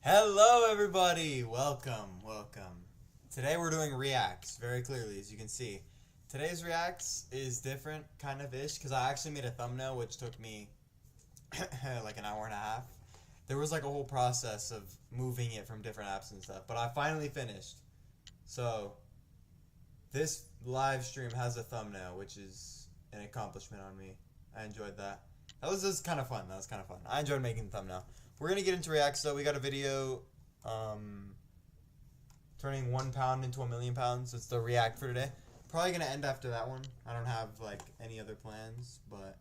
Hello everybody! Welcome. Today we're doing reacts, very clearly, as you can see. Today's reacts is different, kind of ish, because I actually made a thumbnail which took me like an hour and a half. There was like a whole process of moving it from different apps and stuff, but I finally finished. So, this live stream has a thumbnail, which is an accomplishment on me. I enjoyed that. That was kind of fun. I enjoyed making the thumbnail. We're going to get into reacts, though. We got a video turning 1 pound into 1 million pounds. It's the react for today. Probably going to end after that one. I don't have, like, any other plans, but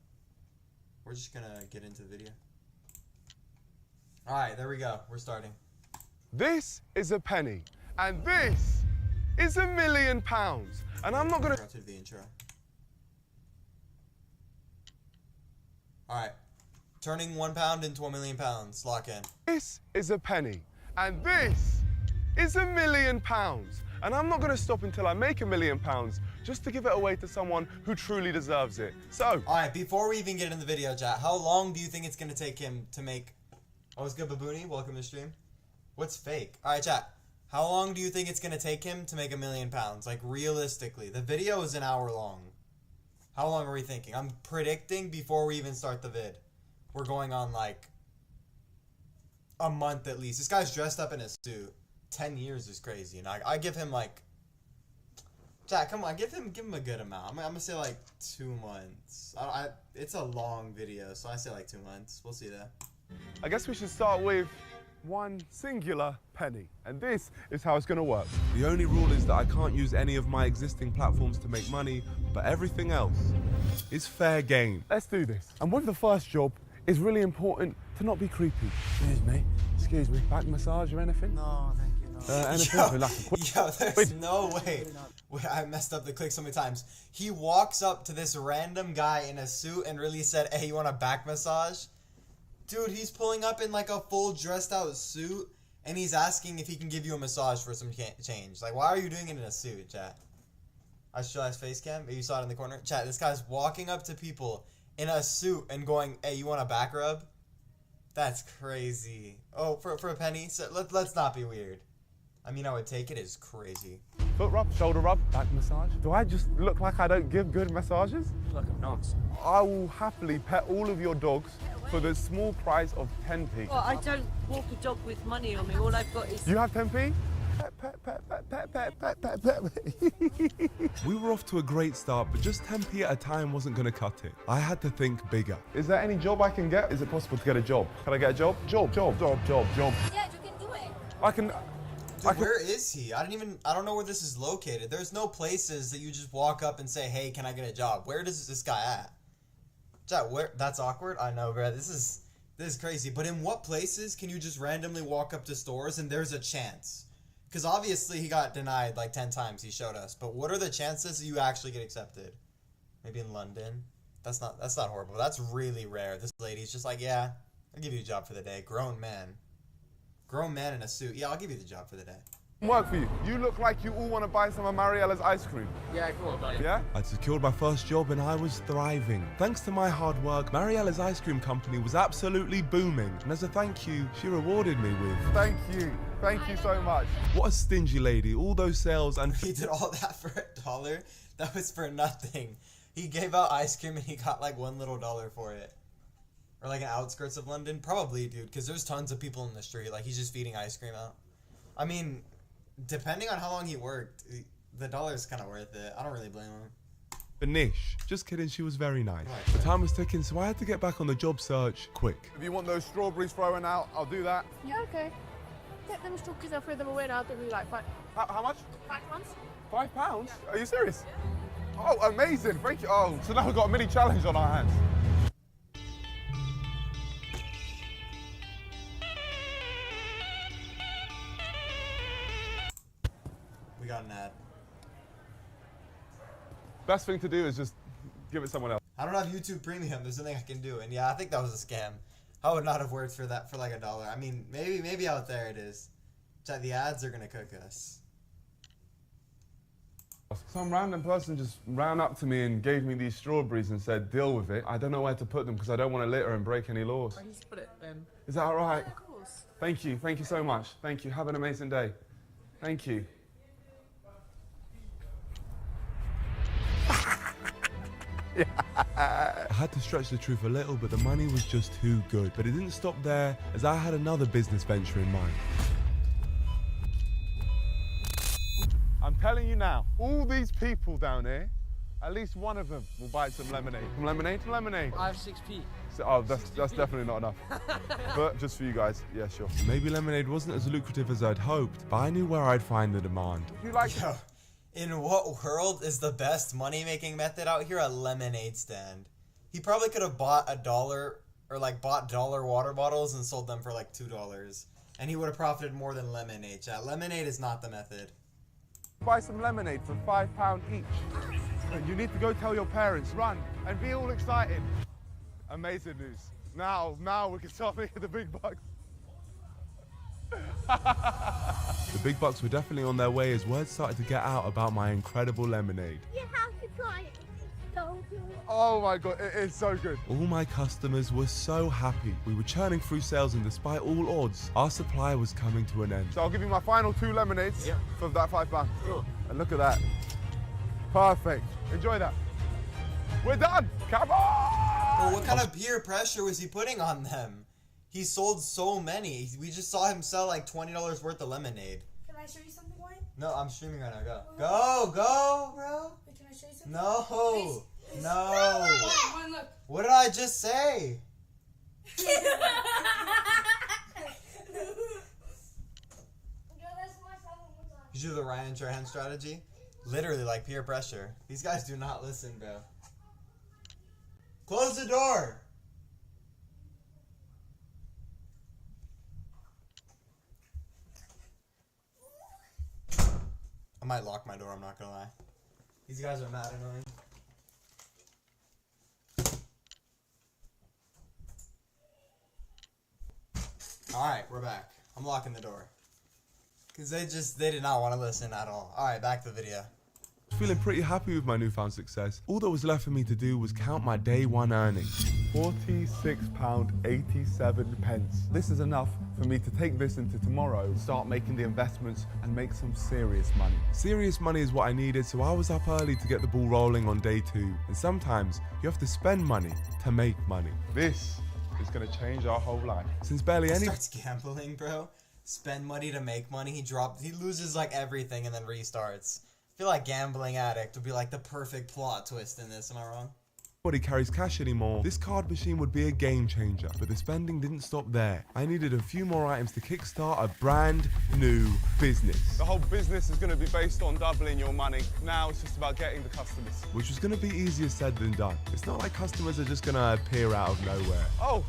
we're just going to get into the video. Alright, there we go. We're starting. This is a penny, and this is £1 million. And I'm not going to... the intro. Alright. Turning 1 pound into 1 million pounds. Lock in. This is a penny, and this is £1 million. And I'm not going to stop until I make £1 million just to give it away to someone who truly deserves it. So... Alright, before we even get in the video, chat, how long do you think it's going to take him to make... Oh, what's good, Babooni? Welcome to the stream. What's fake? Alright, chat. How long do you think it's going to take him to make £1 million? Like, realistically. The video is an hour long. How long are we thinking? I'm predicting before we even start the vid. We're going on, like, a month at least. This guy's dressed up in a suit. 10 years is crazy. And I give him, like... Chat, come on. Give him a good amount. I'm going to say, like, 2 months. It's a long video, so I say, like, 2 months. We'll see that. I guess we should start with one singular penny. And this is how it's going to work. The only rule is that I can't use any of my existing platforms to make money, but everything else is fair game. Let's do this. And with the first job, it's really important to not be creepy. Excuse me. Back massage or anything? No, thank you. No. Anything? Yo, there's no way. Wait, I messed up the click so many times. He walks up to this random guy in a suit and really said, hey, you want a back massage? Dude, he's pulling up in like a full dressed out suit and he's asking if he can give you a massage for some change. Like, why are you doing it in a suit, chat? I should ask face cam. Maybe you saw it in the corner. Chat, this guy's walking up to people in a suit and going, hey, you want a back rub? That's crazy. Oh, for a penny? So let's not be weird. I mean, I would take it as crazy. Foot rub, shoulder rub, back massage. Do I just look like I don't give good massages? Like a nonce. I will happily pet all of your dogs for the small price of 10p. Well, I don't walk a dog with money on me. All I've got is... You have 10p? We were off to a great start, but just 10p at a time wasn't going to cut it. I had to think bigger. Is there any job I can get? Is it possible to get a job? Can I get a job? Job. Yeah, you can do it. I can... Dude, where is he? I don't know where this is located. There's no places that you just walk up and say, hey, can I get a job? Where is this guy at? Chat, where? That's awkward. I know, bro. This is crazy. But in what places can you just randomly walk up to stores and there's a chance? Because obviously he got denied like 10 times. He showed us. But what are the chances that you actually get accepted? Maybe in London. That's not horrible. That's really rare. This lady's just like, yeah, I'll give you a job for the day. Grown man. Grown man in a suit. Yeah, I'll give you the job for the day. Work for you. You look like you all want to buy some of Mariella's ice cream. Yeah, come on, buddy. Yeah? I'd secured my first job and I was thriving. Thanks to my hard work, Mariella's ice cream company was absolutely booming. And as a thank you, she rewarded me with... Thank you. Thank you so much. What a stingy lady. All those sales and... He did all that for $1? That was for nothing. He gave out ice cream and he got like $1 little for it. Or like an outskirts of London? Probably, dude, because there's tons of people in the street. Like, he's just feeding ice cream out. I mean, depending on how long he worked, the $1's kind of worth it. I don't really blame him. Banish. Just kidding, she was very nice. Right. The time was ticking, so I had to get back on the job search quick. If you want those strawberries thrown out, I'll do that. Yeah, okay. Get them strawberries, I'll throw them away now. They'll be like £5. How much? £5. £5? Yeah. Are you serious? Yeah. Oh, amazing. Thank you. Oh, so now we've got a mini challenge on our hands. We got an ad. Best thing to do is just give it someone else. I don't have YouTube Premium. There's nothing I can do. And yeah, I think that was a scam. I would not have worked for that for like $1. I mean, maybe out there it is. The ads are going to cook us. Some random person just ran up to me and gave me these strawberries and said, deal with it. I don't know where to put them because I don't want to litter and break any laws. I just put it in. Is that all right? Of course. Thank you so much. Thank you, have an amazing day. Thank you. I had to stretch the truth a little, but the money was just too good. But it didn't stop there, as I had another business venture in mind. I'm telling you now, all these people down here, at least one of them will buy some lemonade. Some lemonade, some lemonade. I have 6p. So, oh, that's definitely not enough. But just for you guys, yeah, sure. Maybe lemonade wasn't as lucrative as I'd hoped, but I knew where I'd find the demand. You like Yo, in what world is the best money-making method out here? A lemonade stand. He probably could have bought $1 or like bought dollar water bottles and sold them for like $2, and he would have profited more than lemonade. Chat. Lemonade is not the method. buy some lemonade for £5 each. And you need to go tell your parents, run, and be all excited. Amazing news. Now we can start making the big bucks. The big bucks were definitely on their way as word started to get out about my incredible lemonade. You have to try it. It's so good. Oh my God, it is so good. All my customers were so happy. We were churning through sales, and despite all odds, our supply was coming to an end. So I'll give you my final 2 lemonades for that £5. Sure. And look at that. Perfect. Enjoy that. We're done. Come on! But what kind of peer pressure was he putting on them? He sold so many. We just saw him sell like $20 worth of lemonade. Can I show you something, Wyatt? No, I'm streaming right now. Go, bro. Wait, can I show you something? No. Please. No. Wyatt, look. What did I just say? Girl, that's my son one more time. You do the Ryan Trahan strategy? Literally like peer pressure. These guys do not listen, bro. Close the door. I might lock my door, I'm not gonna lie. These guys are mad annoying. Alright, we're back. I'm locking the door. Because they did not want to listen at all. Alright, back to the video. Feeling pretty happy with my newfound success. All that was left for me to do was count my day one earnings. £46.87. This is enough for me to take this into tomorrow, start making the investments and make some serious money. Serious money is what I needed, so I was up early to get the ball rolling on day 2. And sometimes you have to spend money to make money. This is going to change our whole life. Since barely He any... starts gambling, bro. Spend money to make money. He loses like everything and then restarts. I feel like gambling addict would be like the perfect plot twist in this. Am I wrong? Nobody carries cash anymore. This card machine would be a game changer, but the spending didn't stop there. I needed a few more items to kickstart a brand new business. The whole business is going to be based on doubling your money. Now it's just about getting the customers. Which was going to be easier said than done. It's not like customers are just going to appear out of nowhere. Oh,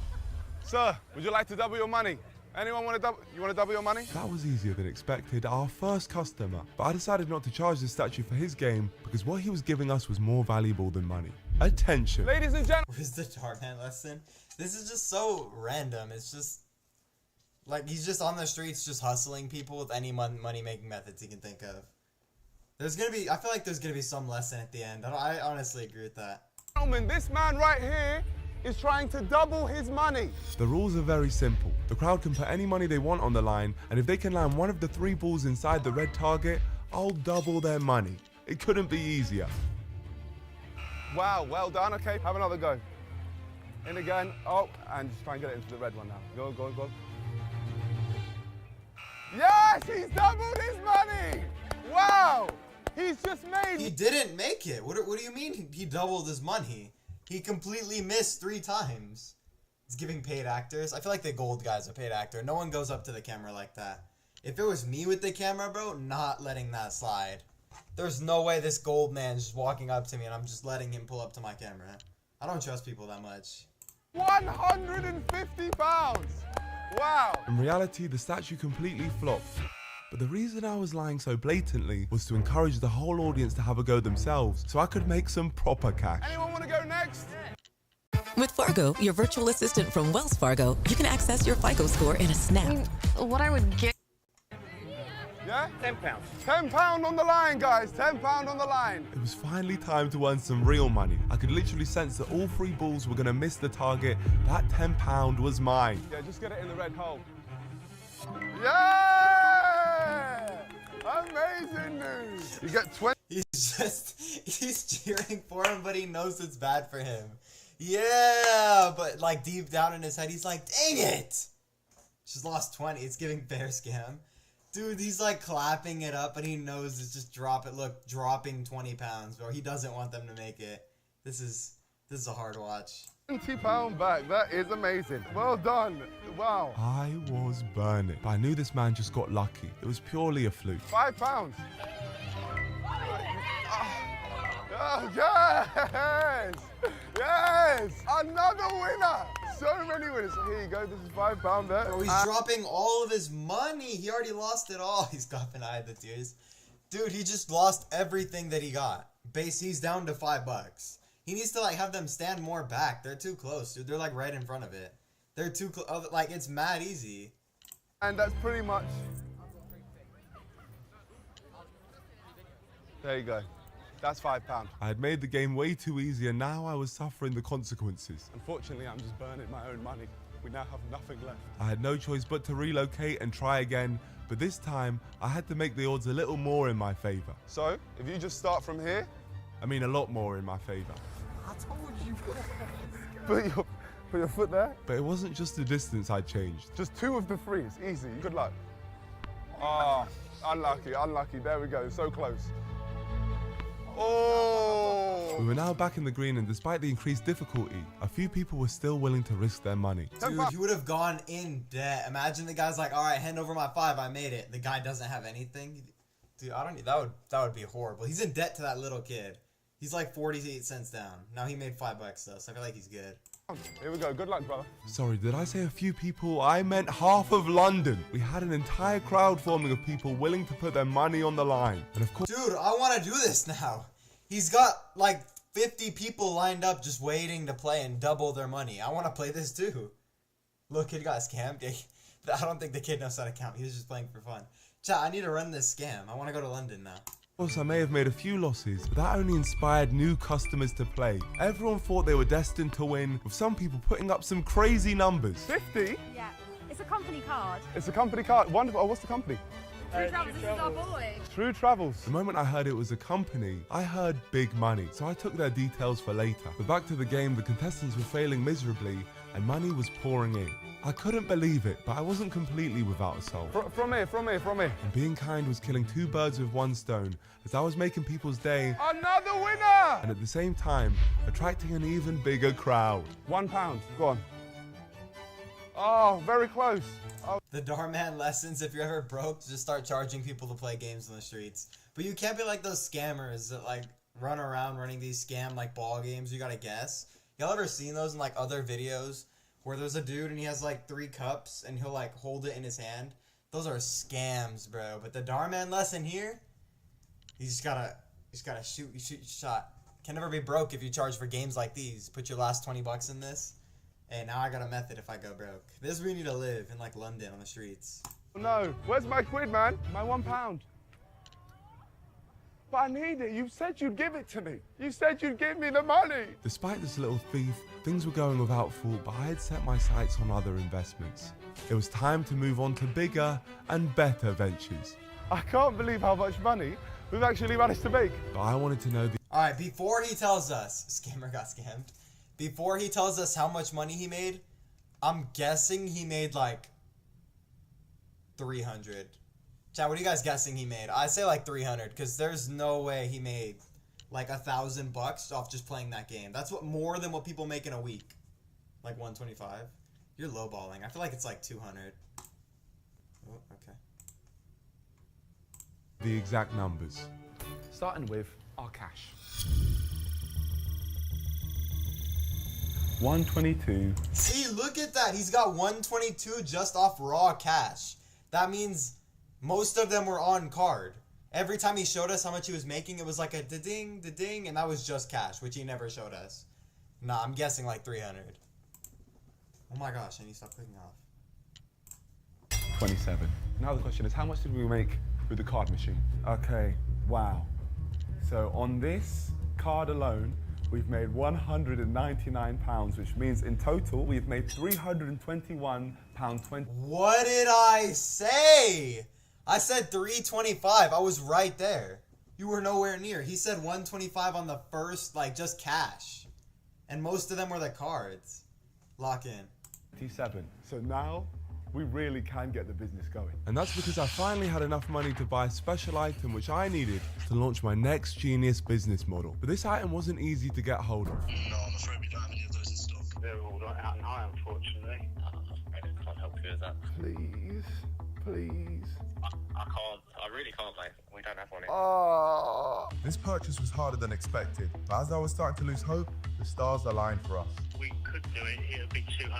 sir, would you like to double your money? Anyone want to double? You want to double your money? That was easier than expected. Our first customer. But I decided not to charge the statue for his game because what he was giving us was more valuable than money. Attention. Ladies and gentlemen. Where's the Tarman lesson? This is just so random. It's just like he's just on the streets just hustling people with any money-making methods he can think of. I feel like there's gonna be some lesson at the end. I honestly agree with that. Gentlemen, this man right here is trying to double his money. The rules are very simple. The crowd can put any money they want on the line, and if they can land one of the 3 balls inside the red target, I'll double their money. It couldn't be easier. Wow, well done. Okay, have another go. In again. Oh, and just try and get it into the red one now. Go. Yes, he's doubled his money. Wow, he's just made... He didn't make it. What do you mean he doubled his money? He completely missed 3 times. He's giving paid actors. I feel like the gold guy's a paid actor. No one goes up to the camera like that. If it was me with the camera, bro, not letting that slide. There's no way this gold man's just walking up to me and I'm just letting him pull up to my camera. I don't trust people that much. £150! Wow! In reality, the statue completely flopped. But the reason I was lying so blatantly was to encourage the whole audience to have a go themselves so I could make some proper cash. Anyone want to go next? With Fargo, your virtual assistant from Wells Fargo, you can access your FICO score in a snap. What I would get. Yeah? £10. £10 on the line, guys. £10 on the line. It was finally time to earn some real money. I could literally sense that all 3 balls were going to miss the target. That £10 was mine. Yeah, just get it in the red hole. Yeah! Amazing news. You get 20. He's cheering for him, but he knows it's bad for him. Yeah, but like deep down in his head, he's like, dang it! She's lost 20. It's giving bear scam. Dude, he's like clapping it up, but he knows it's just dropping 20 pounds, bro. He doesn't want them to make it. This is a hard watch. £20 back. That is amazing. Well done. Wow. I was burning, but I knew this man just got lucky. It was purely a fluke. £5. Oh, yes! Yes! Another winner! So many winners. Here you go. This is £5 there. Bro, he's dropping all of his money. He already lost it all. He's got an eye of the tears. Dude, he just lost everything that he got. He's down to $5. He needs to like have them stand more back. They're too close, dude. They're like right in front of it. They're too close. Like it's mad easy. And that's pretty much. There you go. That's £5. I had made the game way too easy, and now I was suffering the consequences. Unfortunately, I'm just burning my own money. We now have nothing left. I had no choice but to relocate and try again, but this time I had to make the odds a little more in my favor. So, if you just start from here. I mean, a lot more in my favor. I told you. Put your foot there. But it wasn't just the distance I changed. Just 2 of the 3s. Easy. Good luck. Ah, unlucky, unlucky. There we go. So close. Oh! We were now back in the green, and despite the increased difficulty, a few people were still willing to risk their money. Dude, he would have gone in debt. Imagine the guy's like, all right, hand over my 5, I made it. The guy doesn't have anything. Dude, that would be horrible. He's in debt to that little kid. He's like 48 cents down. Now he made $5 though, so I feel like he's good. Here we go. Good luck, brother. Sorry, did I say a few people? I meant half of London. We had an entire crowd forming of people willing to put their money on the line. And of course... Dude, I want to do this now. He's got like 50 people lined up just waiting to play and double their money. I want to play this too. Look, he got scammed. I don't think the kid knows how to count. He was just playing for fun. Chat, I need to run this scam. I want to go to London now. Of course, I may have made a few losses, but that only inspired new customers to play. Everyone thought they were destined to win, with some people putting up some crazy numbers. 50? Yeah. It's a company card. It's a company card. Wonderful. Oh, what's the company? True Travels, this is our boy. True Travels. The moment I heard it was a company, I heard big money, so I took their details for later. But back to the game, the contestants were failing miserably, and money was pouring in. I couldn't believe it, but I wasn't completely without a soul. From here. And being kind was killing 2 birds with 1 stone, as I was making people's day, Another winner! and at the same time, attracting an even bigger crowd. £1. Go on. Oh, very close. Oh. The doorman lessons, if you're ever broke, just start charging people to play games on the streets. But you can't be like those scammers that like run around running these scam like ball games you gotta guess. Y'all ever seen those in like other videos where there's a dude and he has like 3 cups and he'll like hold it in his hand? Those are scams, bro. But the doorman lesson here, you just gotta shoot your shot. Can never be broke if you charge for games like these. Put your last 20 bucks in this. Hey, now I got a method if I go broke. This is where you need to live, in like London on the streets. No, where's my quid, man? My £1. But I need it. You said you'd give it to me. You said you'd give me the money. Despite this little thief, things were going without fault, but I had set my sights on other investments. It was time to move on to bigger and better ventures. I can't believe how much money we've actually managed to make. But I wanted to know the... Alright, before he tells us, scammer got scammed. Before he tells us how much money he made, I'm guessing he made like 300. Chat, what are you guys guessing he made? I say like 300, because there's no way he made like $1,000 off just playing that game. That's more than what people make in a week. Like 125. You're lowballing. I feel like it's like 200. Oh, okay. The exact numbers. Starting with our cash. 122. See, look at that. He's got 122 just off raw cash. That means most of them were on card. Every time he showed us how much he was making, it was like a da-ding, da-ding, and that was just cash, which he never showed us. Nah, I'm guessing like 300. Oh my gosh, I need to stop clicking off. 27. Now the question is, how much did we make with the card machine? Okay, wow. So on this card alone, we've made £199, which means in total we've made £321.20. What did I say? I said 325. I was right there. You were nowhere near. He said 125 on the first, like, just cash. And most of them were the cards. Lock in. 27. So now we really can get the business going. And that's because I finally had enough money to buy a special item which I needed to launch my next genius business model. But this item wasn't easy to get hold of. No, I'm afraid we don't have any of those in stock. They're all right out and high, unfortunately. I can't help you with that. Please, please. I really can't, mate. We don't have one. This purchase was harder than expected, but as I was starting to lose hope, the stars aligned for us. We could do it. It'll be £250.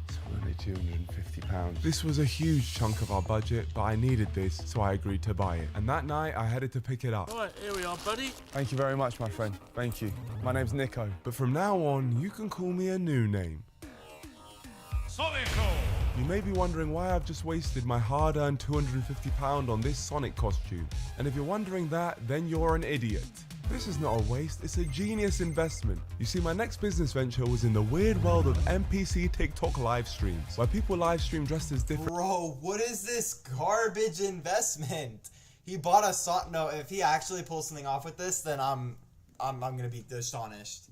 It's only £250. This was a huge chunk of our budget, but I needed this, so I agreed to buy it. And that night, I headed to pick it up. Right, here we are, buddy. Thank you very much, my friend. Thank you. My name's Niko. But from now on, you can call me a new name. You may be wondering why I've just wasted my hard-earned £250 on this Sonic costume. And if you're wondering that, then you're an idiot. This is not a waste, it's a genius investment. You see, my next business venture was in the weird world of NPC TikTok live streams, where people live stream dressed as different Bro, what is this garbage investment? He bought a No, if he actually pulls something off with this, then I'm gonna be astonished.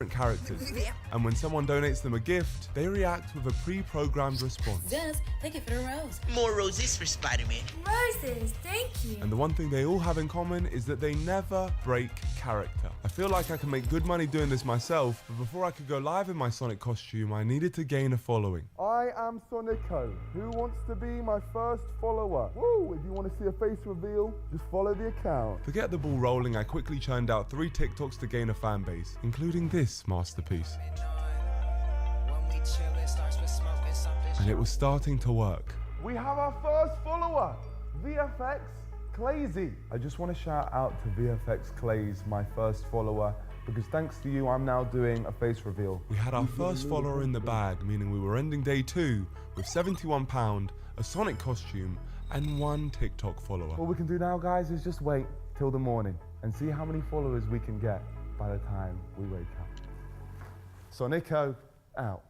characters. And when someone donates them a gift, they react with a pre-programmed response. Just thank you for the rose. More roses for Spider-Man. Roses, thank you. And the one thing they all have in common is that they never break character. I feel like I can make good money doing this myself, but before I could go live in my Sonic costume, I needed to gain a following. I am Sonico. Who wants to be my first follower? Woo! If you want to see a face reveal, just follow the account. To get the ball rolling, I quickly churned out 3 TikToks to gain a fan base, including this masterpiece. And it was starting to work. We have our first follower, VFX Clazy. I just want to shout out to VFX Clays, my first follower, because thanks to you, I'm now doing a face reveal. We had our first follower in the bag, meaning we were ending day 2 with £71, a Sonic costume, and 1 TikTok follower. What we can do now, guys, is just wait till the morning and see how many followers we can get by the time we wake up. Sonico, out.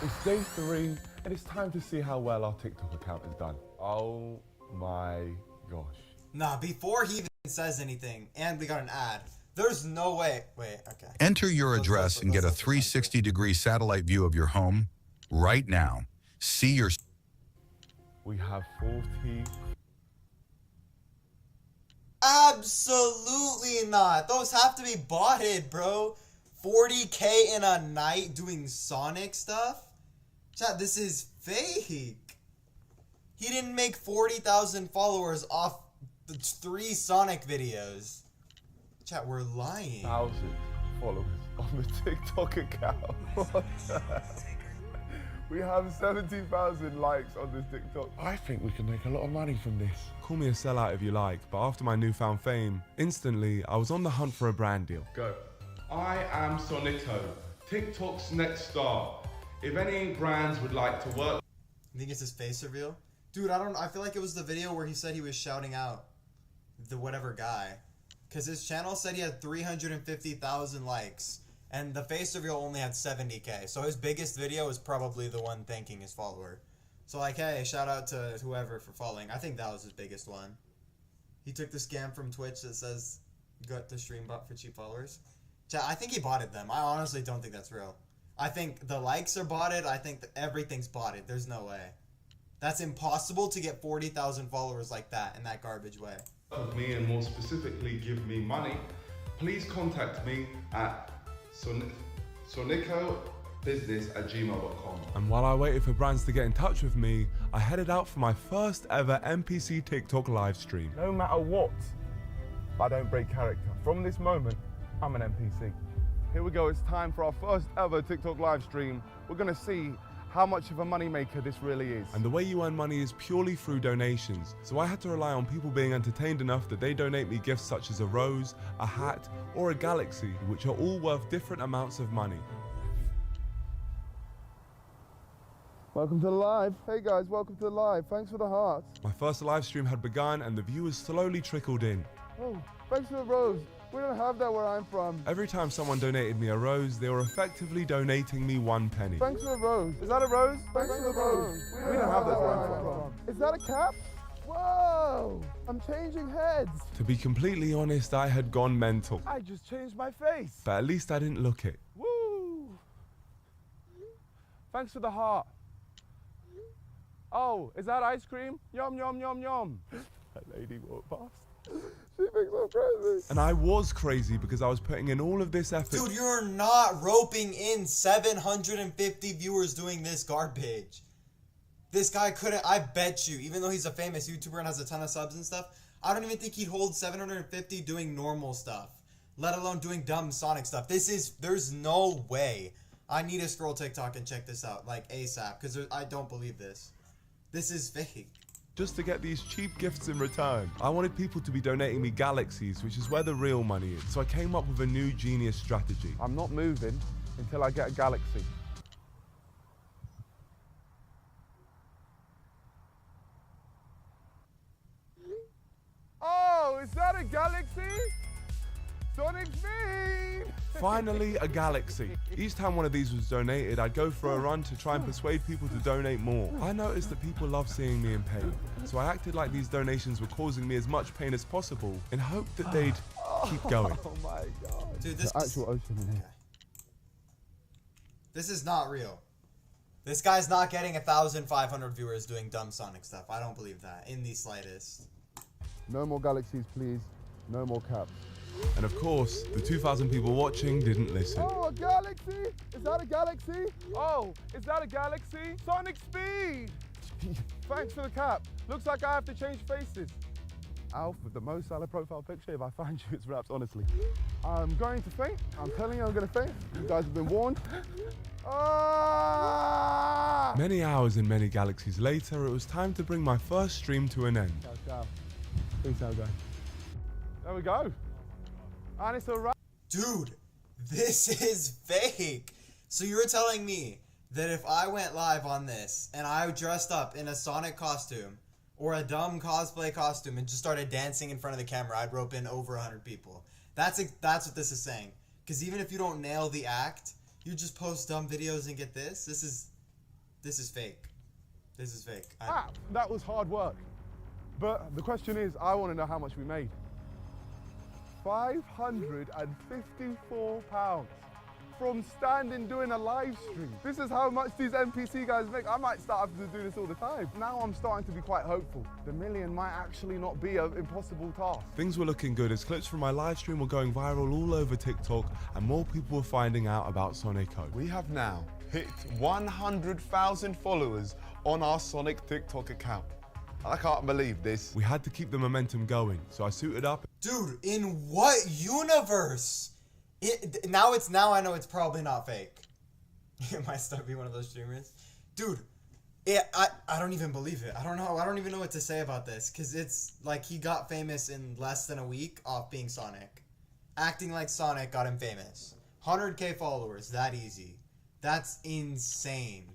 It's day 3, and it's time to see how well our TikTok account has done. Oh my gosh. Nah, before he even says anything, and we got an ad, there's no way. Wait, okay. Enter your address and get a 360-degree satellite view of your home right now. See your... We have 40. Absolutely not. Those have to be botted, bro. 40K in a night doing Sonic stuff? Chat, this is fake. He didn't make 40,000 followers off the 3 Sonic videos. Chat, we're lying. 1,000 followers on the TikTok account. What the heck? We have 70,000 likes on this TikTok. I think we can make a lot of money from this. Call me a sellout if you like, but after my newfound fame, instantly, I was on the hunt for a brand deal. Go. I am Sonico, TikTok's next star. If any brands would like to work... You think it's his face reveal? Dude, I feel like it was the video where he said he was shouting out the whatever guy. Because his channel said he had 350,000 likes. And the face reveal only had 70K. So his biggest video is probably the one thanking his follower. So like, hey, shout out to whoever for following. I think that was his biggest one. He took the scam from Twitch that says you got the stream bot for cheap followers. I think he botted them. I honestly don't think that's real. I think the likes are botted. I think that everything's botted. There's no way. That's impossible to get 40,000 followers like that in that garbage way. ...with me and more specifically give me money, please contact me at sonicobusiness@gmail.com. And while I waited for brands to get in touch with me, I headed out for my first ever NPC TikTok live stream. No matter what, I don't break character. From this moment, I'm an NPC. Here we go, it's time for our first ever TikTok live stream. We're gonna see how much of a moneymaker this really is. And the way you earn money is purely through donations. So I had to rely on people being entertained enough that they donate me gifts such as a rose, a hat, or a galaxy, which are all worth different amounts of money. Welcome to the live. Hey guys, welcome to the live. Thanks for the hearts. My first live stream had begun and the viewers slowly trickled in. Oh, thanks for the rose. We don't have that where I'm from. Every time someone donated me a rose, they were effectively donating me 1 penny. Thanks for the rose. Is that a rose? Thanks for the rose. We don't have that where I'm from. Is that a cap? Whoa! I'm changing heads. To be completely honest, I had gone mental. I just changed my face. But at least I didn't look it. Woo! Thanks for the heart. Oh, is that ice cream? Yum, yum, yum, yum. That lady walked past. She thinks I'm crazy. And I was crazy because I was putting in all of this effort. Dude, you're not roping in 750 viewers doing this garbage. This guy couldn't, I bet you, even though he's a famous YouTuber and has a ton of subs and stuff, I don't even think he'd hold 750 doing normal stuff, let alone doing dumb Sonic stuff. There's no way. I need to scroll TikTok and check this out, like ASAP, because I don't believe this. This is fake. Just to get these cheap gifts in return. I wanted people to be donating me galaxies, which is where the real money is. So I came up with a new genius strategy. I'm not moving until I get a galaxy. Oh, is that a galaxy? Sonic Speed! Finally, a galaxy. Each time one of these was donated, I'd go for a run to try and persuade people to donate more. I noticed that people love seeing me in pain, so I acted like these donations were causing me as much pain as possible in hope that they'd keep going. Oh my god. Dude, this There's actual ocean in here. This is not real. This guy's not getting 1,500 viewers doing dumb Sonic stuff. I don't believe that in the slightest. No more galaxies, please. No more caps. And of course, the 2,000 people watching didn't listen. Oh, a galaxy? Is that a galaxy? Oh, is that a galaxy? Sonic Speed! Thanks for the cap. Looks like I have to change faces. Alf with the most salad profile picture. If I find you, it's wraps, honestly. I'm going to faint. I'm telling you I'm going to faint. You guys have been warned. Ah! Many hours and many galaxies later, it was time to bring my first stream to an end. Ciao, ciao. Peace out, guys. There we go. And it's a wrap. Dude, this is fake. So you're telling me that if I went live on this and I dressed up in a Sonic costume or a dumb cosplay costume and just started dancing in front of the camera, I'd rope in over 100 people. That's what this is saying. Because even if you don't nail the act, you just post dumb videos and get this. This is fake. This is fake. That was hard work. But the question is, I want to know how much we made. £554 from standing doing a live stream. This is how much these NPC guys make. I might start having to do this all the time. Now I'm starting to be quite hopeful. The million might actually not be an impossible task. Things were looking good as clips from my live stream were going viral all over TikTok and more people were finding out about Sonico. We have now hit 100,000 followers on our Sonic TikTok account. I can't believe this. We had to keep the momentum going, so I suited up. Dude, in what universe? Now I know it's probably not fake. It might start being one of those streamers. Dude, I don't even believe it. I don't know. I don't even know what to say about this. Because it's like he got famous in less than a week off being Sonic. Acting like Sonic got him famous. 100K followers, that easy. That's insane.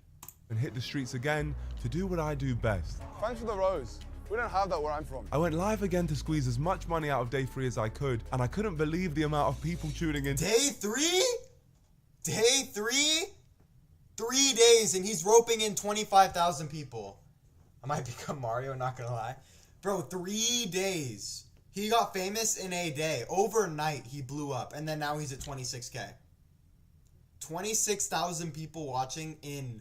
And hit the streets again to do what I do best. Thanks for the rose. We don't have that where I'm from. I went live again to squeeze as much money out of day 3 as I could, and I couldn't believe the amount of people tuning in. Day 3? Day 3? 3 days and he's roping in 25,000 people. I might become Mario, not gonna lie. Bro, 3 days. He got famous in a day. Overnight, he blew up, and then now he's at 26K. 26,000 people watching in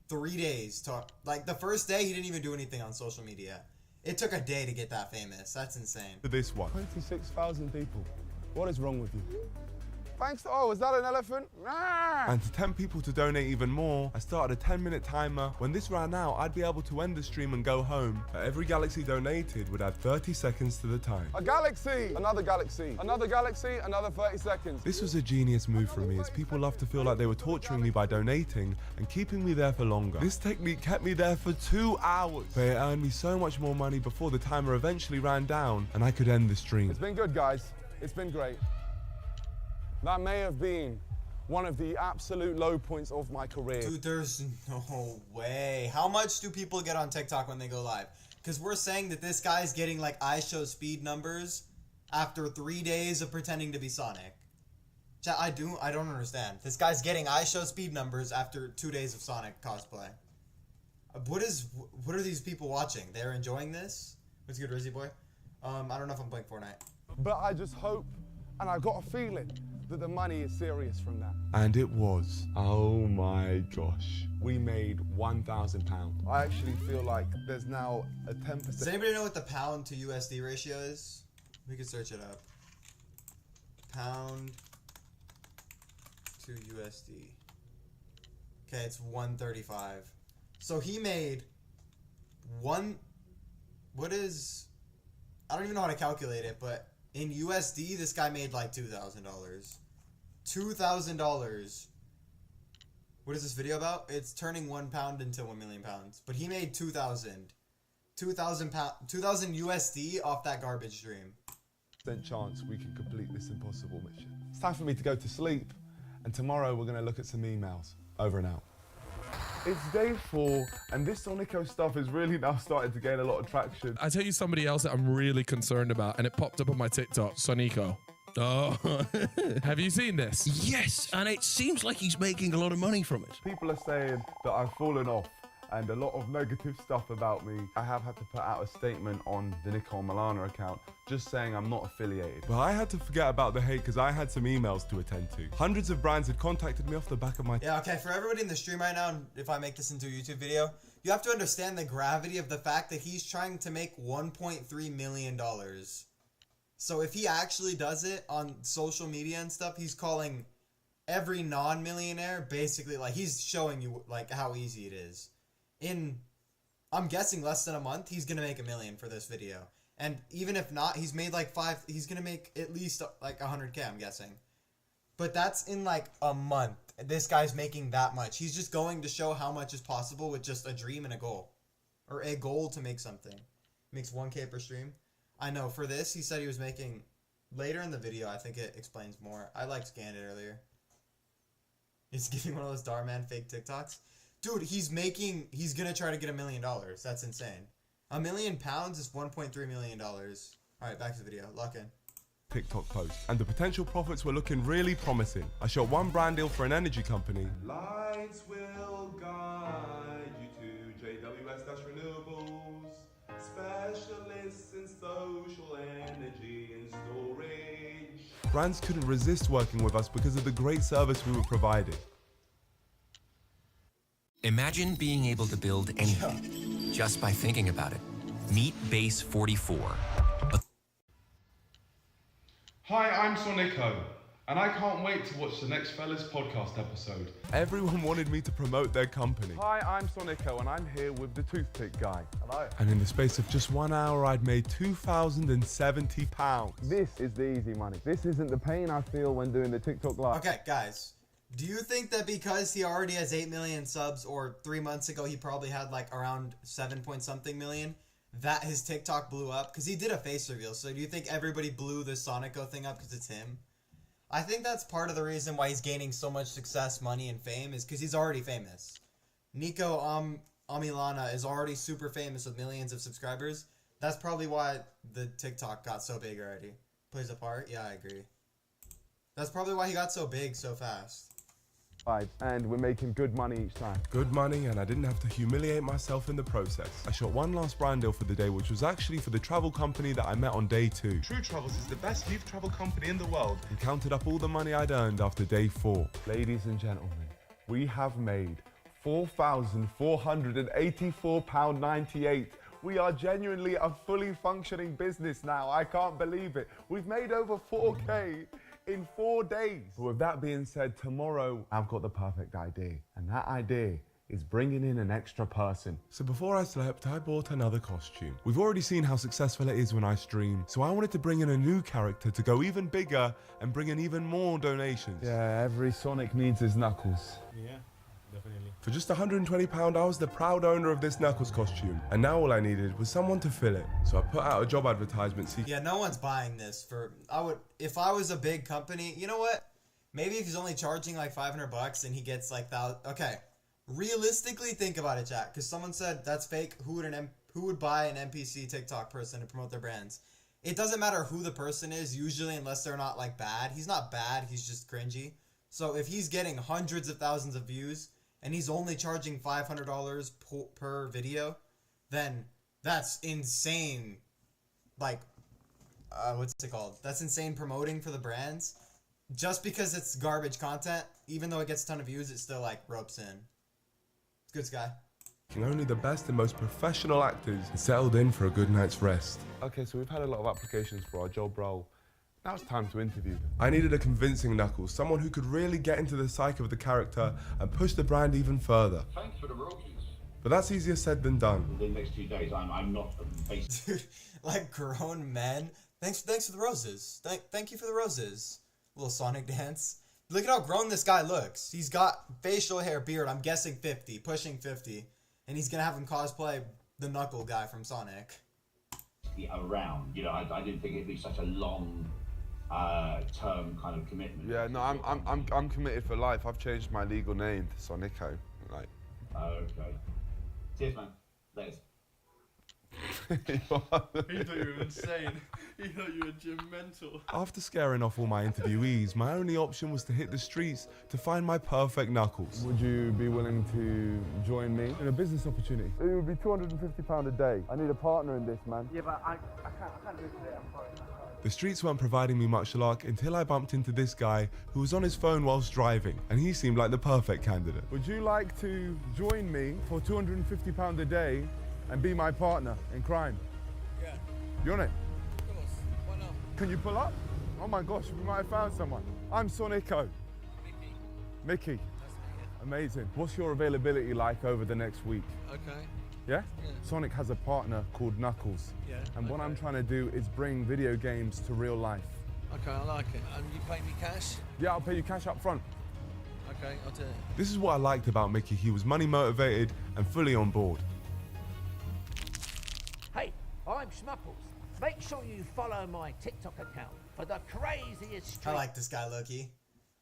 3 days. Like, the first day, he didn't even do anything on social media. It took a day to get that famous. That's insane. This one. 26,000 people. What is wrong with you? Thanks. Oh, is that an elephant? And to tempt people to donate even more, I started a 10-minute timer. When this ran out, I'd be able to end the stream and go home. But every galaxy donated would add 30 seconds to the time. A galaxy! Another galaxy. Another galaxy, another 30 seconds. This was a genius move from me, as people love to feel like they were torturing me by donating and keeping me there for longer. This technique kept me there for 2 hours, but it earned me so much more money before the timer eventually ran down and I could end the stream. It's been good, guys. It's been great. That may have been one of the absolute low points of my career. Dude, there's no way. How much do people get on TikTok when they go live? Because we're saying that this guy's getting like iShow speed numbers after 3 days of pretending to be Sonic. Chat, I don't understand. This guy's getting iShow speed numbers after 2 days of Sonic cosplay. What are these people watching? They're enjoying this? What's good, Rizzy boy? I don't know if I'm playing Fortnite. But I just hope, and I got a feeling, that the money is serious from that. And it was. Oh my gosh. We made £1,000. I actually feel like there's now a 10%. Does anybody know what the pound to USD ratio is? We can search it up. Pound to USD. Okay, it's 135. So he made what is, I don't even know how to calculate it, but in USD, this guy made like $2,000. $2,000. What is this video about? It's turning 1 pound into 1 million pounds. But he made 2,000 USD off that garbage stream. Chance we can complete this impossible mission. It's time for me to go to sleep, and tomorrow we're going to look at some emails. Over and out. It's day 4, and this Sonico stuff is really now starting to gain a lot of traction. I tell you somebody else that I'm really concerned about, and it popped up on my TikTok, Sonico. Oh, have you seen this? Yes, and it seems like he's making a lot of money from it. People are saying that I've fallen off, and a lot of negative stuff about me. I have had to put out a statement on the Niko Omilia account, just saying I'm not affiliated. But I had to forget about the hate because I had some emails to attend to. Hundreds of brands had contacted me off the back of my... Yeah, okay, for everybody in the stream right now, and if I make this into a YouTube video, you have to understand the gravity of the fact that he's trying to make $1.3 million. So if he actually does it on social media and stuff, he's calling every non-millionaire basically, like, he's showing you, like, how easy it is. In, I'm guessing, less than a month, he's gonna make $1 million for this video. And even if not, he's made like he's gonna make at least like 100K, I'm guessing. But that's in like a month. This guy's making that much. He's just going to show how much is possible with just a dream and a goal. Or a goal to make something. Makes 1K per stream. I know, for this, he said he was making, later in the video, I think it explains more. I like scanned it earlier. He's giving one of those Darman fake TikToks. Dude, he's gonna try to get $1 million. That's insane. £1 million is $1.3 million. Alright, back to the video. Lock in. TikTok post, and the potential profits were looking really promising. I shot one brand deal for an energy company. Lights will guide you to JWS-Renewables, specialists in social energy and storage. Brands couldn't resist working with us because of the great service we were providing. Imagine being able to build anything just by thinking about it. Meet Base 44. Hi, I'm Sonico, and I can't wait to watch the next Fellas podcast episode. Everyone wanted me to promote their company. Hi, I'm Sonico, and I'm here with the toothpick guy. Hello. And in the space of just 1 hour, I'd made £2,070. This is the easy money. This isn't the pain I feel when doing the TikTok live. Okay, guys. Do you think that because he already has 8 million subs, or 3 months ago he probably had like around 7 point something million, that his TikTok blew up? Because he did a face reveal, so do you think everybody blew the Sonico thing up because it's him? I think that's part of the reason why he's gaining so much success, money, and fame, is because he's already famous. Niko Omilia is already super famous with millions of subscribers. That's probably why the TikTok got so big already. Plays a part? Yeah, I agree. That's probably why he got so big so fast. And we're making good money each time. Good money, and I didn't have to humiliate myself in the process. I shot one last brand deal for the day, which was actually for the travel company that I met on day 2. True Travels is the best youth travel company in the world. And counted up all the money I'd earned after day 4. Ladies and gentlemen, we have made £4,484.98. We are genuinely a fully functioning business now. I can't believe it. We've made over 4K in 4 days. But with that being said, tomorrow I've got the perfect idea. And that idea is bringing in an extra person. So before I slept, I bought another costume. We've already seen how successful it is when I stream, so I wanted to bring in a new character to go even bigger and bring in even more donations. Yeah, every Sonic needs his Knuckles. Yeah, definitely. For just £120, I was the proud owner of this Knuckles costume, and now all I needed was someone to fill it. So I put out a job advertisement. Yeah, no one's buying this for. If I was a big company, you know what? Maybe if he's only charging like $500 and he gets like okay, realistically think about it, chat. Because someone said that's fake. Who would buy an NPC TikTok person to promote their brands? it doesn't matter who the person is, usually, unless they're not, like, bad. He's not bad, he's just cringy. So if he's getting hundreds of thousands of views, and he's only charging $500 per video, then that's insane, like, what's it called? That's insane promoting for the brands. Just because it's garbage content, even though it gets a ton of views, it still, like, ropes in. It's good, Sky. Only the best and most professional actors settled in for a good night's rest. Okay, so we've had a lot of applications for our job role. Now it's time to interview them. I needed a convincing Knuckles, someone who could really get into the psyche of the character and push the brand even further. Thanks for the roses. But that's easier said than done. The next 2 days, I'm not Dude, like grown men. Thanks for the roses. Thank you for the roses. Little Sonic dance. Look at how grown this guy looks. He's got facial hair, beard. I'm guessing 50, pushing 50. And he's gonna have him cosplay the Knuckle guy from Sonic. Around, you know, I didn't think it'd be such a long term kind of commitment. Yeah, no, I'm committed for life. I've changed my legal name to Sonico. Like. Okay. Cheers, man. Thanks. He thought you were insane. He thought you were gym mental. After scaring off all my interviewees, my only option was to hit the streets to find my perfect Knuckles. Would you be willing to join me in a business opportunity? It would be £250 a day. I need a partner in this, man. Yeah, but I can't do it today. I'm sorry. The streets weren't providing me much luck until I bumped into this guy who was on his phone whilst driving, and he seemed like the perfect candidate. Would you like to join me for £250 a day and be my partner in crime? Yeah. You on it? Of course. Why not? Can you pull up? Oh my gosh, we might have found someone. I'm Sonico. Mickey. Amazing. What's your availability like over the next week? Okay. Yeah? Yeah. Sonic has a partner called Knuckles. Yeah. And what I'm trying to do is bring video games to real life. Okay, I like it. And you pay me cash? Yeah, I'll pay you cash up front. Okay, I'll do it. This is what I liked about Mickey. He was money motivated and fully on board. Hey, I'm Schmuckles. Make sure you follow my TikTok account for the craziest streak. I like this guy, Loki.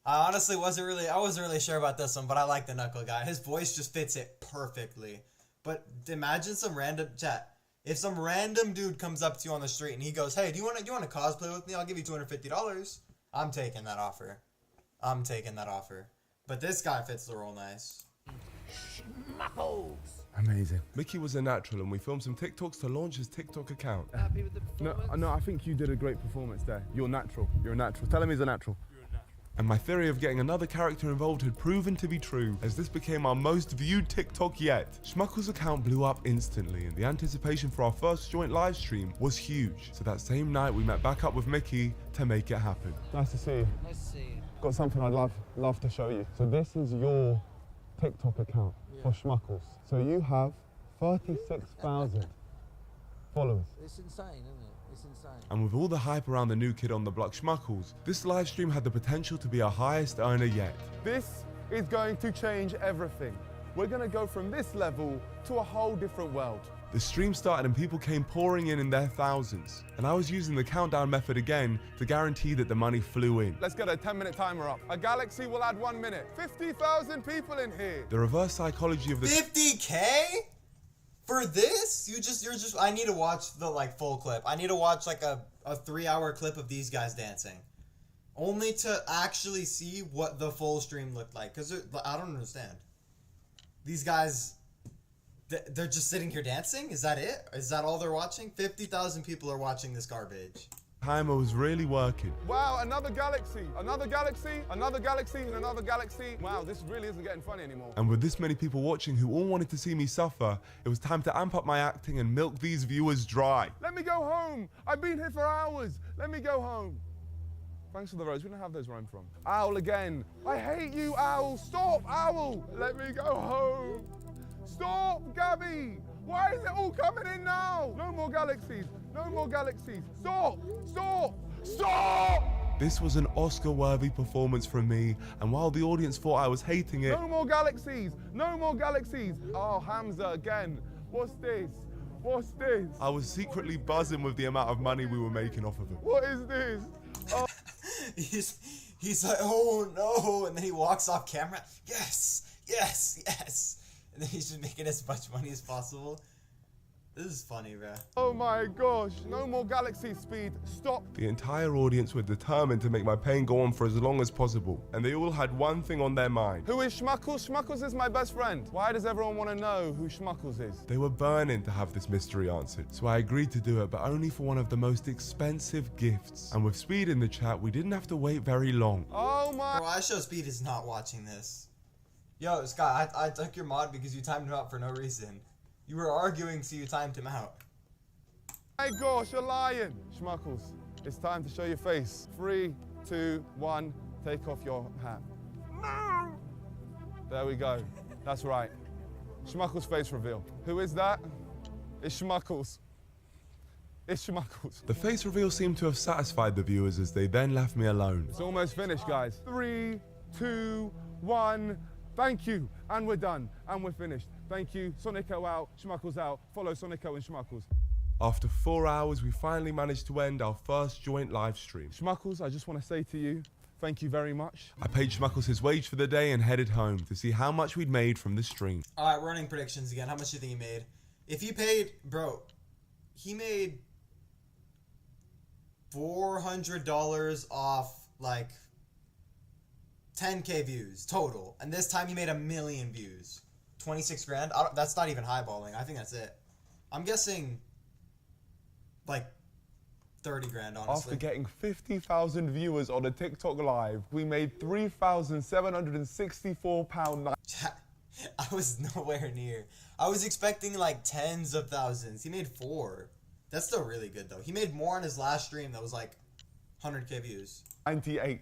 I honestly wasn't really sure about this one, but I like the Knuckle guy. His voice just fits it perfectly. But imagine some random chat. If some random dude comes up to you on the street and he goes, "Hey, do you want to cosplay with me? I'll give you $250." I'm taking that offer. But this guy fits the role nice. Schmuckles. Amazing. Mickey was a natural and we filmed some TikToks to launch his TikTok account. Happy with the performance? No, I think you did a great performance there. You're natural. You're a natural. Tell him he's a natural. And my theory of getting another character involved had proven to be true, as this became our most viewed TikTok yet. Schmuckles' account blew up instantly, and the anticipation for our first joint live stream was huge. So that same night, we met back up with Mickey to make it happen. Nice to see you. Nice to see you. Got something I'd love to show you. So this is your TikTok account for Schmuckles. So you have 36,000 followers. It's insane, isn't it? It's insane. And with all the hype around the new kid on the block Schmuckles, this live stream had the potential to be our highest earner yet. This is going to change everything. We're going to go from this level to a whole different world. The stream started and people came pouring in their thousands. And I was using the countdown method again to guarantee that the money flew in. Let's get a 10-minute timer up. A galaxy will add 1 minute. 50,000 people in here. The reverse psychology of the 50K? For this? I need to watch the full clip. I need to watch a 3-hour clip of these guys dancing. Only to actually see what the full stream looked like. Because I don't understand. These guys, they're just sitting here dancing? Is that it? Is that all they're watching? 50,000 people are watching this garbage. timer was really working. Wow, another galaxy, another galaxy, another galaxy, and another galaxy. Wow, this really isn't getting funny anymore. And with this many people watching who all wanted to see me suffer, it was time to amp up my acting and milk these viewers dry. Let me go home. I've been here for hours. Let me go home. Thanks for the rose. We don't have those where I'm from. Owl again. I hate you, Owl. Stop, Owl. Let me go home. Stop, Gabby. Why is it all coming in now? No more galaxies. No more galaxies. Stop. Stop. Stop. This was an Oscar-worthy performance from me, and while the audience thought I was hating it... No more galaxies. No more galaxies. Oh, Hamza again. What's this? What's this? I was secretly buzzing with the amount of money we were making off of it. What is this? Oh. He's like, oh no, and then he walks off camera. Yes, yes, yes. And then he's just making as much money as possible. This is funny, bro. Oh my gosh, no more galaxy speed, stop. The entire audience were determined to make my pain go on for as long as possible, and they all had one thing on their mind. Who is Schmuckles? Schmuckles is my best friend. Why does everyone want to know who Schmuckles is? They were burning to have this mystery answered, so I agreed to do it, but only for one of the most expensive gifts. And with Speed in the chat, we didn't have to wait very long. Oh my... Bro, I show Speed is not watching this. Yo, Scott, I took your mod because you timed him out for no reason. You were arguing, so you timed him out. My gosh, you're lying. Schmuckles, it's time to show your face. 3, 2, 1, take off your hat. There we go. That's right. Schmuckles face reveal. Who is that? It's Schmuckles. It's Schmuckles. The face reveal seemed to have satisfied the viewers as they then left me alone. It's almost finished, guys. 3, 2, 1. Thank you. And we're done. And we're finished. Thank you. Sonico out, Schmuckles out. Follow Sonico and Schmuckles. After 4 hours, we finally managed to end our first joint live stream. Schmuckles, I just want to say to you, thank you very much. I paid Schmuckles his wage for the day and headed home to see how much we'd made from the stream. All right, running predictions again. How much do you think he made? If he paid, bro, he made $400 off like 10K views total. And this time he made 1 million views. 26 grand? That's not even highballing. I think that's it. I'm guessing like 30 grand, honestly. After getting 50,000 viewers on a TikTok live, we made £3,764. I was nowhere near. I was expecting like tens of thousands. He made 4. That's still really good though. He made more on his last stream that was like 100K views. 98.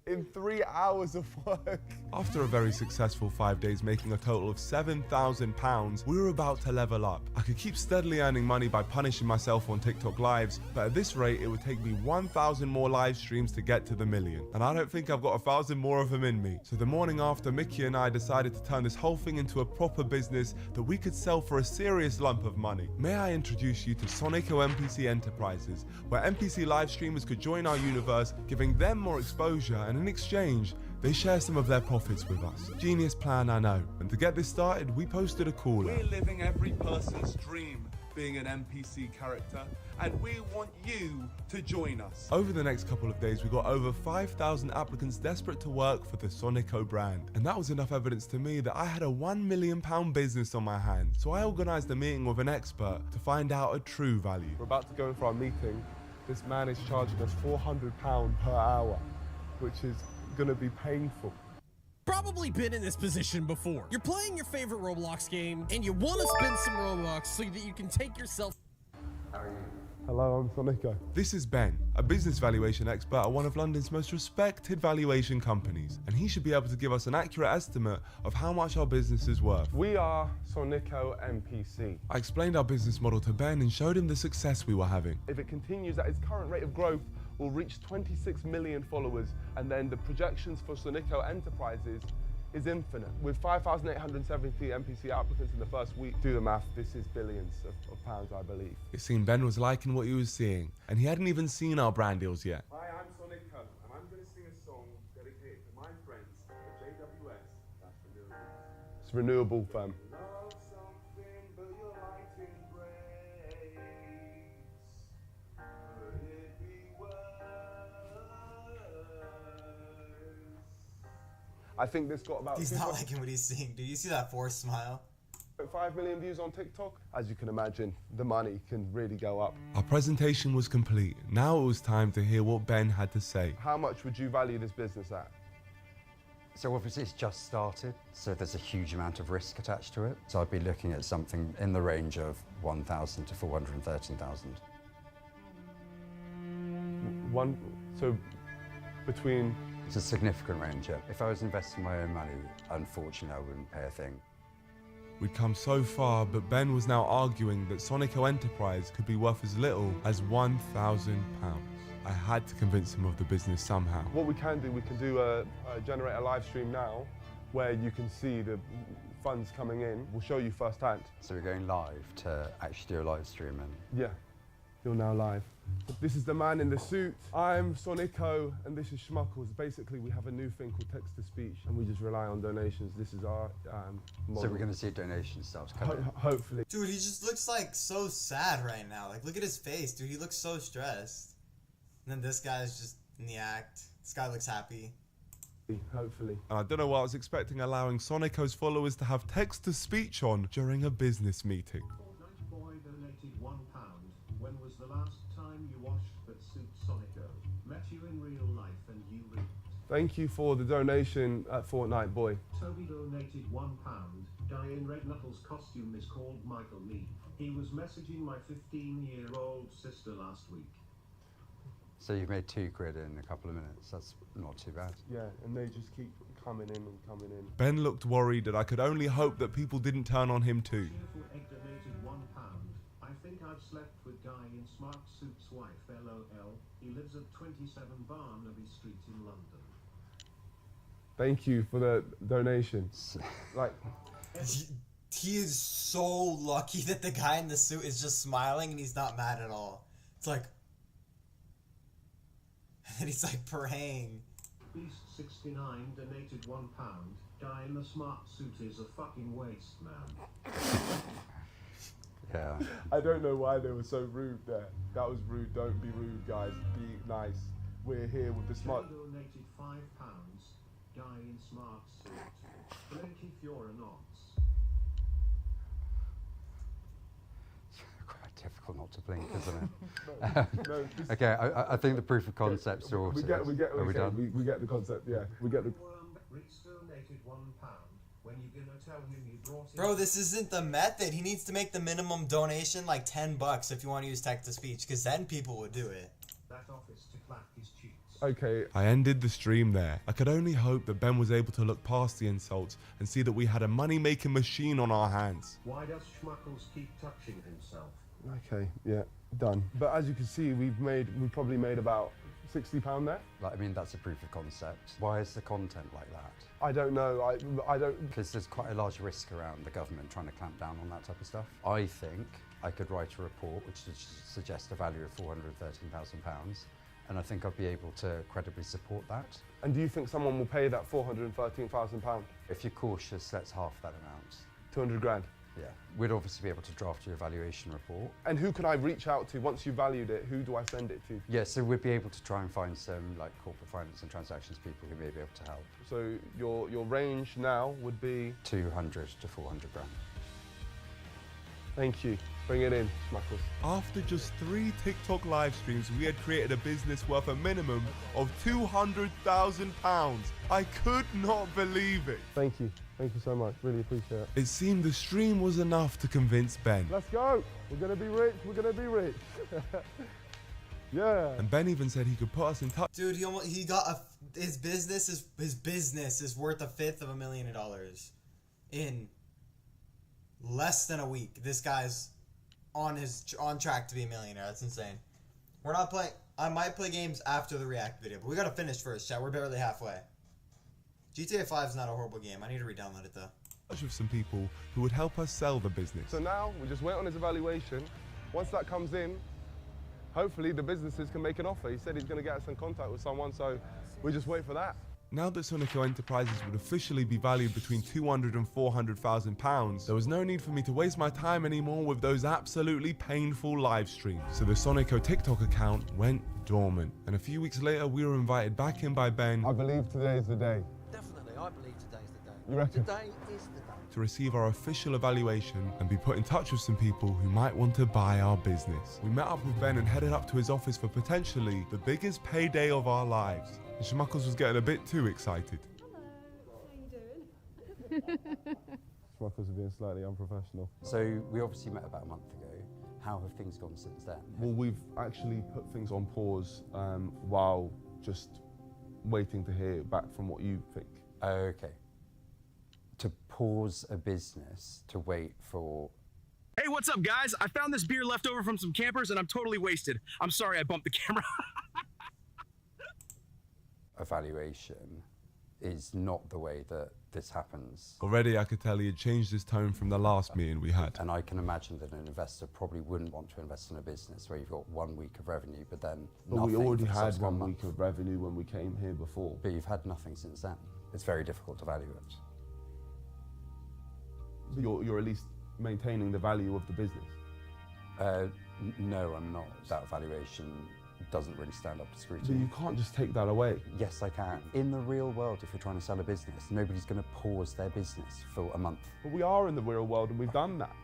In 3 hours of work. After a very successful 5 days making a total of £7,000, we were about to level up. I could keep steadily earning money by punishing myself on TikTok lives, but at this rate it would take me 1,000 more live streams to get to the million. And I don't think I've got 1,000 more of them in me. So the morning after, Mickey and I decided to turn this whole thing into a proper business that we could sell for a serious lump of money. May I introduce you to Sonico NPC Enterprises, where NPC live streamers could join our universe, giving them more exposure, and in exchange, they share some of their profits with us. Genius plan, I know. And to get this started, we posted a caller. We're living every person's dream, being an NPC character, and we want you to join us. Over the next couple of days, we got over 5,000 applicants desperate to work for the Sonico brand. And that was enough evidence to me that I had a £1 million business on my hands. So I organised a meeting with an expert to find out a true value. We're about to go in for our meeting. This man is charging us £400 per hour, which is gonna be painful. Probably been in this position before. You're playing your favorite Roblox game and you want to spend some Robux so that you can take yourself. How are you? Hello, I'm Sonico. This is Ben, a business valuation expert at one of London's most respected valuation companies, and he should be able to give us an accurate estimate of how much our business is worth. We are Sonico NPC. I explained our business model to Ben and showed him the success we were having. If it continues at its current rate of growth, we'll reach 26 million followers, and then the projections for Sonico Enterprises is infinite. With 5,870 NPC applicants in the first week, do the math, this is billions of pounds, I believe. It seemed Ben was liking what he was seeing, and he hadn't even seen our brand deals yet. Hi, I'm Sonico, and I'm going to sing a song dedicated to my friends at JWS, that's renewable. It's renewable, fam. Love something, but your lighting breaks. Could it be worse? I think this got about... He's not liking what he's seeing. Do you see that forced smile? 5 million views on TikTok. As you can imagine, the money can really go up. Our presentation was complete. Now it was time to hear what Ben had to say. How much would you value this business at? So obviously it's just started, so there's a huge amount of risk attached to it. So I'd be looking at something in the range of 1,000 to 413,000. So between... It's a significant range, yeah. If I was investing my own money, unfortunately I wouldn't pay a thing. We'd come so far, but Ben was now arguing that Sonico Enterprise could be worth as little as £1,000. I had to convince him of the business somehow. What we can do generate a live stream now where you can see the funds coming in. We'll show you firsthand. So we're going live to actually do a live stream and... Yeah. You're now live. This is the man in the suit. I'm Niko, and this is Schmuckles. Basically, we have a new thing called text-to-speech, and we just rely on donations. This is our model. So we're going to see donation stuff coming. Hopefully. Dude, he just looks like so sad right now. Like, look at his face, dude. He looks so stressed. And then this guy's just in the act. This guy looks happy. Hopefully. I don't know what I was expecting, allowing Sonico's followers to have text-to-speech on during a business meeting. Boy donated £1. When was the last time you washed that suit, Sonico? Met you in real life and you ripped. Thank you for the donation at Fortnite Boy. Toby donated £1. Guy in Red Knuckles costume is called Michael Lee. He was messaging my 15-year-old sister last week. So you've made £2 in a couple of minutes. That's not too bad. Yeah, and they just keep coming in and coming in. Ben looked worried, and I could only hope that people didn't turn on him too. Cheerful Egg donated £1. I think I've slept with Guy in Smart Suit's wife, LOL. He lives at 27 Barnaby Street in London. Thank you for the donation. Like, he is so lucky that the guy in the suit is just smiling and he's not mad at all. It's like, and he's like praying. Beast69 donated £1. Guy in the smart suit is a fucking waste man. Yeah. I don't know why they were so rude there. That was rude. Don't be rude, guys. Be nice. We're here with the smart. Donated £5. Guy in smart suit. Blink if you're a nonce. Quite difficult not to blink, isn't it? Okay, I think the proof of concept's all. We get the concept. Yeah, we get the. Rich donated £1. When you gonna tell him you brought him? Bro, this isn't the method. He needs to make the minimum donation like $10 if you want to use text-to-speech, because then people would do it. That office to clap his cheeks. Okay. I ended the stream there. I could only hope that Ben was able to look past the insults and see that we had a money-making machine on our hands. Why does Schmuckles keep touching himself? Okay, yeah, done. But as you can see, we've probably made about £60 there. Like, I mean, that's a proof of concept. Why is the content like that? I don't know. I don't. Because there's quite a large risk around the government trying to clamp down on that type of stuff. I think I could write a report which would suggest a value of £413,000, and I think I'd be able to credibly support that. And do you think someone will pay that £413,000? If you're cautious, that's half that amount. 200 grand. Yeah, we'd obviously be able to draft your evaluation report. And who can I reach out to once you valued it? Who do I send it to? Yeah, so we'd be able to try and find some like corporate finance and transactions people who may be able to help. So your range now would be 200 to 400 grand. Thank you. Bring it in, Schmuckles. After just 3 TikTok live streams, we had created a business worth a minimum of £200,000. I could not believe it. Thank you. Thank you so much. Really appreciate it. It seemed the stream was enough to convince Ben. Let's go. We're going to be rich. We're going to be rich. Yeah. And Ben even said he could put us in touch. Dude, he got his business is worth $500,000 in less than a week. This guy's on track to be a millionaire. That's insane. We're not playing. I might play games after the React video, but we gotta finish first, chat. We're barely halfway. GTA 5 is not a horrible game. I need to re-download it though. With some people who would help us sell the business. So now we just wait on his evaluation. Once that comes in, hopefully the businesses can make an offer. He said he's going to get us in contact with someone, so we just wait for that. Now that Sonico Enterprises would officially be valued between £200,000 and £400,000, there was no need for me to waste my time anymore with those absolutely painful live streams. So the Sonico TikTok account went dormant, and a few weeks later we were invited back in by Ben. I believe today is the day. Definitely, I believe today's the day. You reckon? Today is the day. To receive our official evaluation and be put in touch with some people who might want to buy our business. We met up with Ben and headed up to his office for potentially the biggest payday of our lives. And Schmuckles was getting a bit too excited. How you doing? Schmuckles are being slightly unprofessional. So we obviously met about a month ago. How have things gone since then? Well, we've actually put things on pause while just waiting to hear back from what you think. Okay. To pause a business to wait for... Hey, what's up, guys? I found this beer left over from some campers, and I'm totally wasted. I'm sorry I bumped the camera. Evaluation is not the way that this happens. Already I could tell he had changed his tone from the last meeting we had. And I can imagine that an investor probably wouldn't want to invest in a business where you've got 1 week of revenue, but then But nothing. we already for the had subsequent 1 week of revenue when we came here before. But you've had nothing since then. It's very difficult to value it. You're at least maintaining the value of the business. No, I'm not. That valuation doesn't really stand up to scrutiny. But you can't just take that away. Yes, I can. In the real world, if you're trying to sell a business, nobody's going to pause their business for a month. But we are in the real world and we've done that.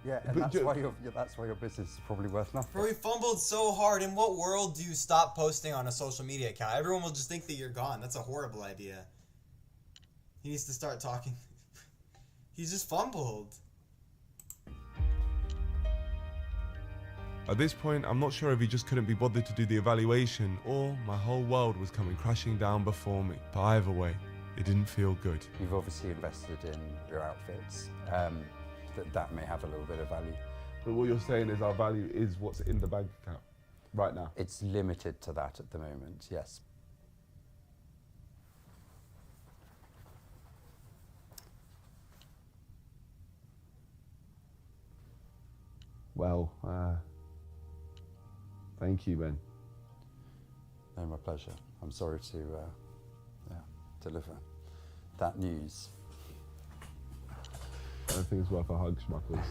Yeah, and that's why your business is probably worth nothing. Bro, we fumbled so hard. In what world do you stop posting on a social media account? Everyone will just think that you're gone. That's a horrible idea. He needs to start talking. He's just fumbled. At this point, I'm not sure if he just couldn't be bothered to do the evaluation or my whole world was coming crashing down before me. But either way, it didn't feel good. You've obviously invested in your outfits. That may have a little bit of value. But what you're saying is our value is what's in the bank account right now. It's limited to that at the moment, yes. Well, thank you, Ben. No, my pleasure. I'm sorry to deliver that news. I don't think it's worth a hug, Schmuckles.